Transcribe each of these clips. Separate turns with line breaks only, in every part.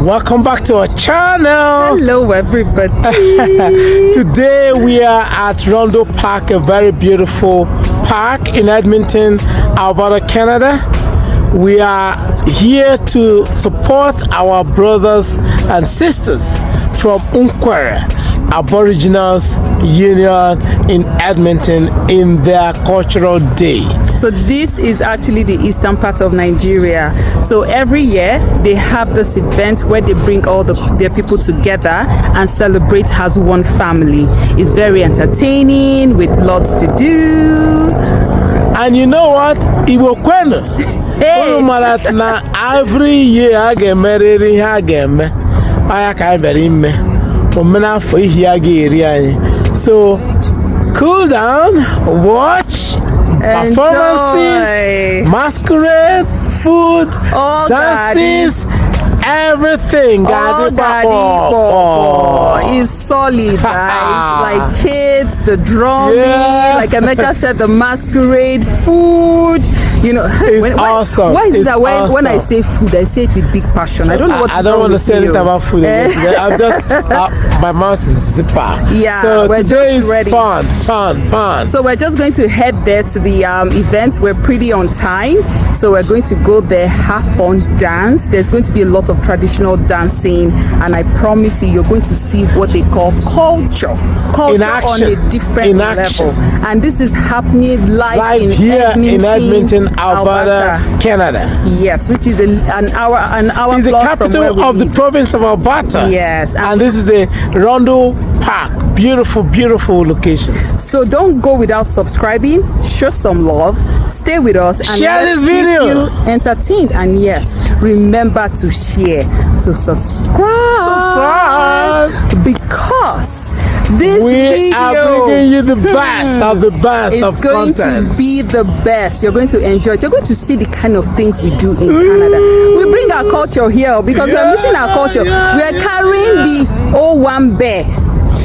Welcome back to our channel.
Hello everybody.
Today we are at Rondo Park, a very beautiful park in Edmonton, Alberta, Canada. We are here to support our brothers and sisters from Nkwerre Aboriginals Union in Edmonton in their cultural day.
So this is actually the eastern part of Nigeria. So every year they have this event where they bring all their people together and celebrate as one family. It's very entertaining with lots to do.
And you know what? Nkwerre.
Hey.
Every year I get married. So cool down, watch, performances, masquerades, food,
all
dances, everything.
It's solid, guys. Like kids, the drumming, like Emeka said, the masquerade, food. You know,
it's awesome.
Why is it that when
awesome.
I say food, I say it with big passion? I don't know what
I don't want to say anything about food. I'm just my mouth is zipper.
Yeah,
so
we're
today
just ready.
Fun.
So we're just going to head there to the event. We're pretty on time, so we're going to go there, have fun, dance. There's going to be a lot of traditional dancing, and I promise you're going to see what they call culture on a different level. And this is happening live in
here in Edmonton, Alberta, Canada.
Yes, which is an hour
it's the
plus
capital
from where we
of the
live.
province of Alberta.
Yes,
and this is the Rondo Park. Beautiful location.
So don't go without subscribing. Show some love. Stay with us and
share this video.
You entertained, and yes, remember to share. So subscribe because this
we are bringing you the best of the best
it's
of
going
content.
to be the best. You're going to enjoy it. You're going to see the kind of things we do in Canada. We bring our culture here because we're missing our culture. We are carrying the O1 bear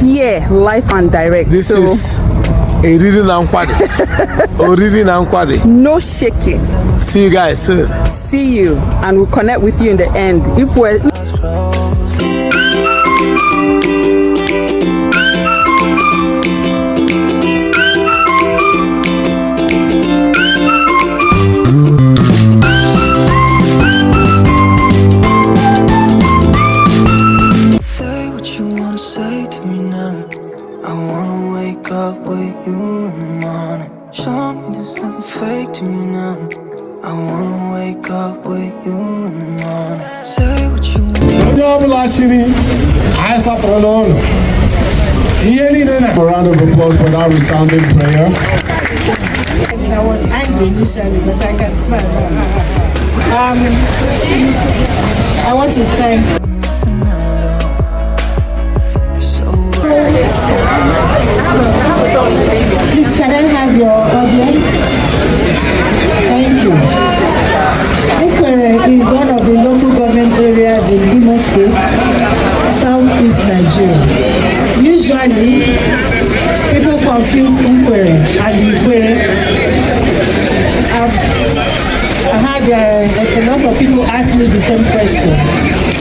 here, live and direct.
This is a reading Nkwerre.
No shaking.
See you guys soon.
See you, and we'll connect with you in the end. If we're
a round of applause for that resounding prayer.
I was angry initially, but I can smile now. I want to thank. Please, can I have your audience? Thank you. Nkwerre is one of the local government areas in Imo State, southeast Nigeria. Usually, people confuse Nkwerre and Nkwerre. I've had a lot of people ask me the same question.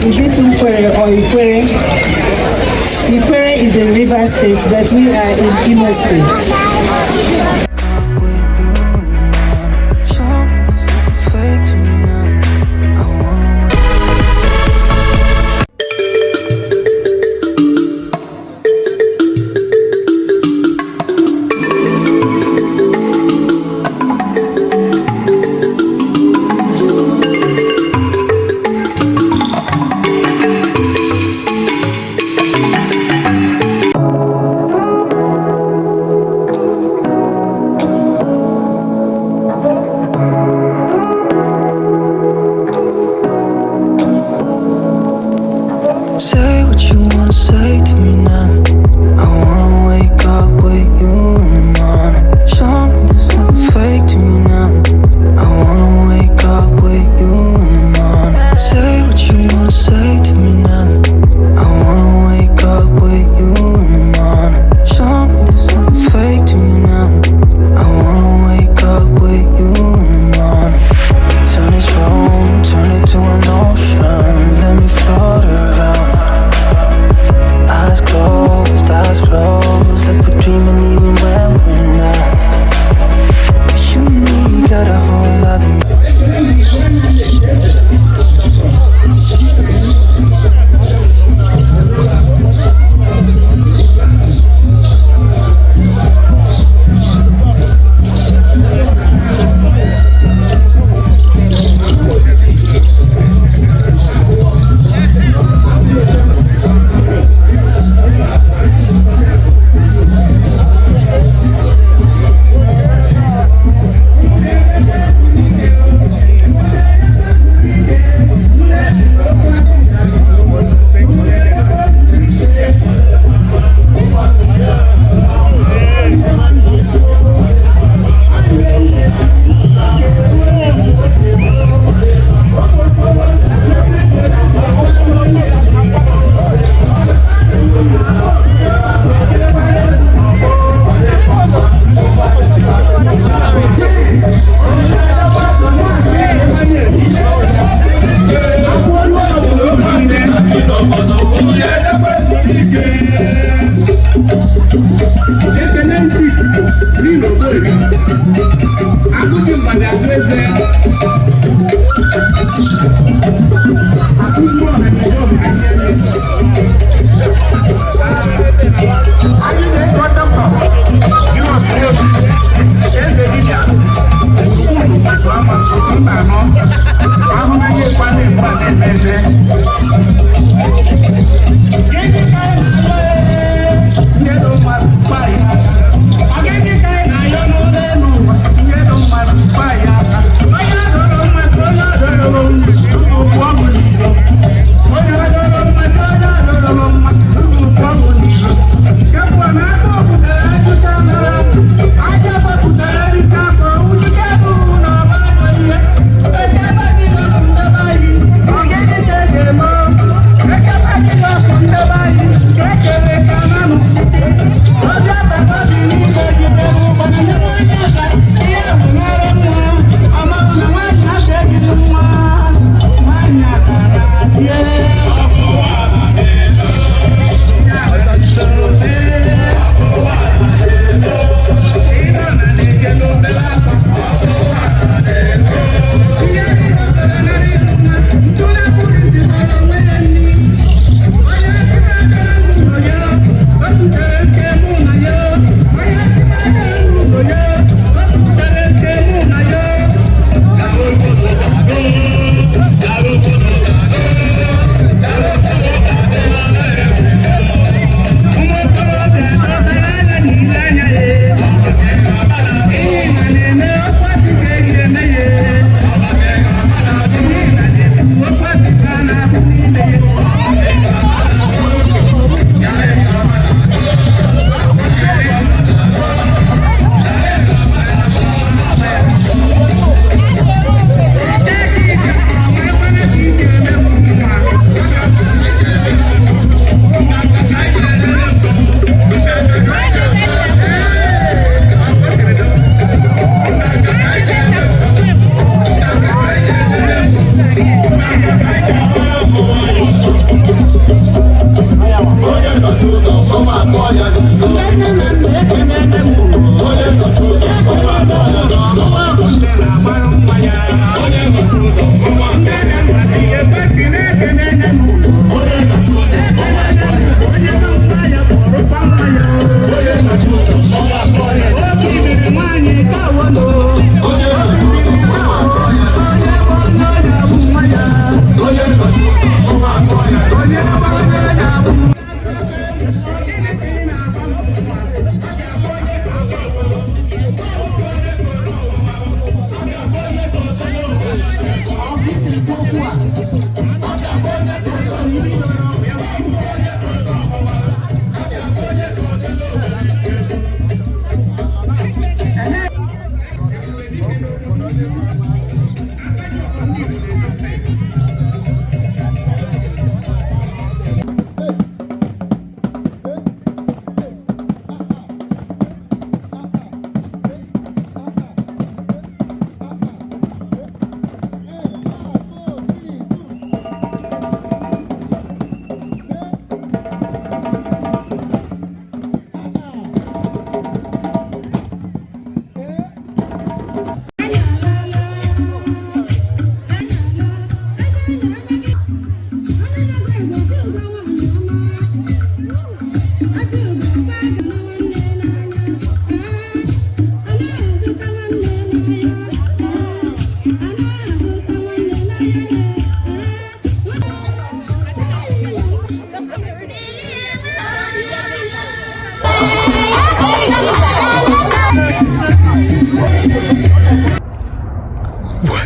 Is it Nkwerre or Nkwerre? Nkwerre is in River State, but we are in Imo State.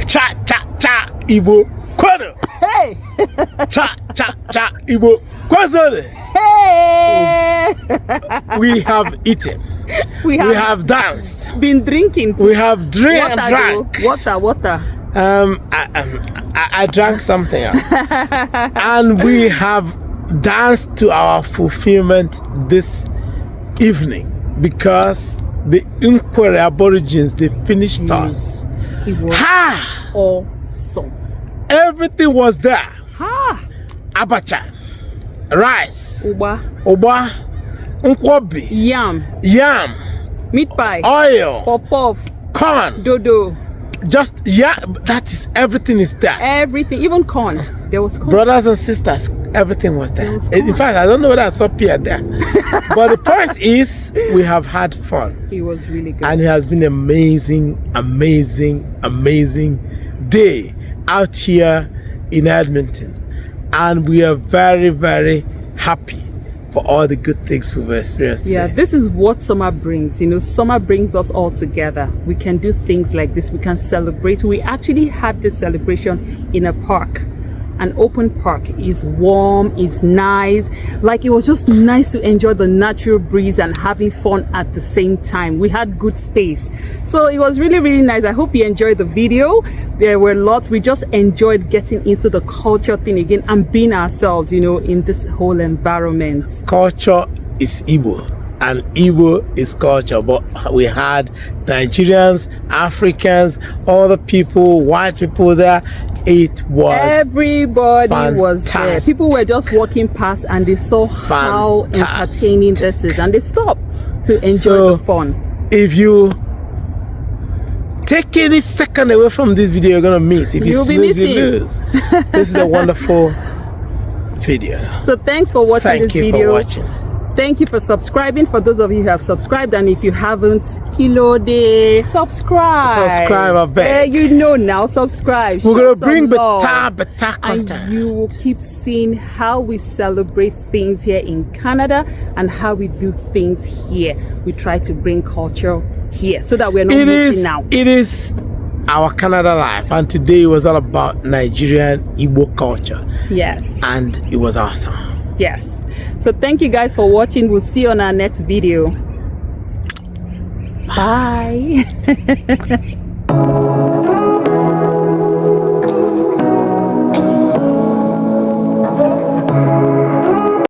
Cha cha cha Igbo Nkwerre.
Hey!
Cha cha cha Igbo Nkwerre.
Hey!
We have eaten.
We
We have danced.
been drinking too.
We have drank.
Water.
I drank something else. And we have danced to our fulfillment this evening because the Nkwerre Aborigines, they finished us.
It was
Ha!
awesome.
Everything was there.
Ha!
Abacha, rice,
Uba,
nkwobi,
yam, meat pie,
oil,
pop-off,
corn,
dodo.
just that is everything is there.
Everything, even corn. There was corn.
Brothers and sisters, everything was there.
was
In
corn.
fact, I don't know whether I saw Pierre there. But the point is, we have had fun.
It was really good.
And it has been amazing day out here in Edmonton. And we are very, very happy for all the good things we've experienced
Yeah,
today.
this is what summer brings. You know, summer brings us all together. We can do things like this. We can celebrate. We actually had this celebration in a park. An open park. Is warm, it's nice. Like, it was just nice to enjoy the natural breeze and having fun at the same time. We had good space. So it was really, really nice. I hope you enjoyed the video. There were lots. We just enjoyed getting into the culture thing again and being ourselves, you know, in this whole environment.
Culture is Igbo and Igbo is culture, but we had Nigerians, Africans, other people, white people there. It was
Everybody was there.
fantastic.
People were just walking past and they saw how
Fantastic.
entertaining this is, and they stopped to enjoy
So,
the fun.
if you take any second away from this video, you're gonna miss. If you
You'll be
snooze, you
missing.
lose. This is a wonderful video.
So thanks for watching
Thank
this
you
video.
for watching.
Thank you for subscribing. For those of you who have subscribed, and if you haven't, kilo de subscribe.
Subscribe, I beg.
You know now, subscribe.
We're
Show
gonna
some
bring
love.
better content.
And you will keep seeing how we celebrate things here in Canada and how we do things here. We try to bring culture here so that we're not missing out.
It is our Canada life, and today was all about Nigerian Igbo culture,
Yes.
and it was awesome.
Yes. So thank you guys for watching. We'll see you on our next video. Bye.